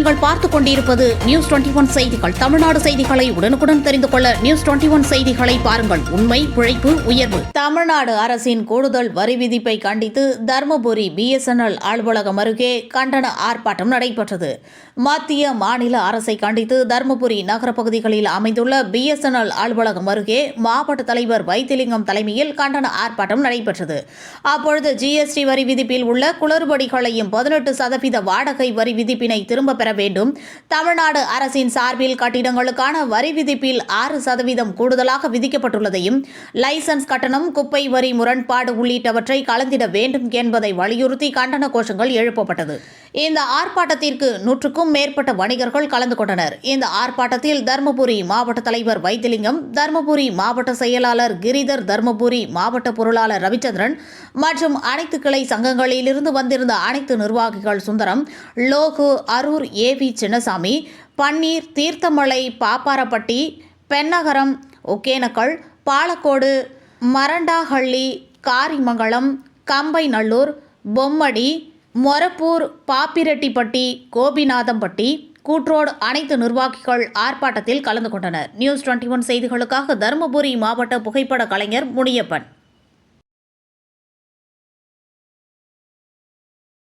நீங்கள் பார்த்துக் கொண்டிருப்பது நியூஸ் 21 செய்திகள். தமிழ்நாடு செய்திகளை உடனுக்குடன் தெரிந்து கொள்ள நியூஸ் 21 செய்திகளை பாருங்கள். உண்மை, உழைப்பு, உயர்வு. தமிழ்நாடு அரசின் கூடுதல் வரி விதிப்பை கண்டித்து தருமபுரி BSNL அலுவலகம் அருகே கண்டன ஆர்ப்பாட்டம் நடைபெற்றது. மத்திய மாநில அரசை கண்டித்து தருமபுரி நகர பகுதிகளில் அமைந்துள்ள BSNL அலுவலகம் அருகே மாவட்ட தலைவர் வைத்திலிங்கம் தலைமையில் கண்டன ஆர்ப்பாட்டம் நடைபெற்றது. அப்பொழுது GST வரி விதிப்பில் உள்ள குளறுபடிகளையும் 18% வாடகை வரி விதிப்பினை திரும்ப பெற வேண்டும், தமிழ்நாடு அரசின் சார்பில் கட்டிடங்களுக்கான வரி விதிப்பில் 6% கூடுதலாக விதிக்கப்பட்டுள்ளதையும், லைசன்ஸ் கட்டணம், குப்பை வரி முரண்பாடு உள்ளிட்டவற்றை கலந்திட வேண்டும் என்பதை வலியுறுத்தி கண்டன கோஷங்கள் எழுப்பப்பட்டது. இந்த ஆர்ப்பாட்டத்திற்கு 100க்கும் மேற்பட்ட வணிகர்கள் கலந்து கொண்டனர். இந்த ஆர்ப்பாட்டத்தில் தருமபுரி மாவட்ட தலைவர் வைத்திலிங்கம், தருமபுரி மாவட்ட செயலாளர் கிரிதர், தருமபுரி மாவட்ட பொருளாளர் ரவிச்சந்திரன் மற்றும் அனைத்து கிளை சங்கங்களிலிருந்து வந்திருந்த அனைத்து நிர்வாகிகள் சுந்தரம், லோகு, அரூர் AV சின்னசாமி, பன்னீர், தீர்த்தமலை, பாப்பாரப்பட்டி, பென்னகரம், ஒகேனக்கல், பாலக்கோடு, மரண்டாஹள்ளி, காரிமங்கலம், கம்பைநல்லூர், பொம்மடி, மொரப்பூர், பாப்பிரெட்டிப்பட்டி, கோபிநாதம்பட்டி, கூட்ரோடு அனைத்து நிர்வாகிகள் ஆர்ப்பாட்டத்தில் கலந்து கொண்டனர். நியூஸ் 21 செய்திகளுக்காக தருமபுரி மாவட்ட புகைப்பட கலைஞர் முனியப்பன்.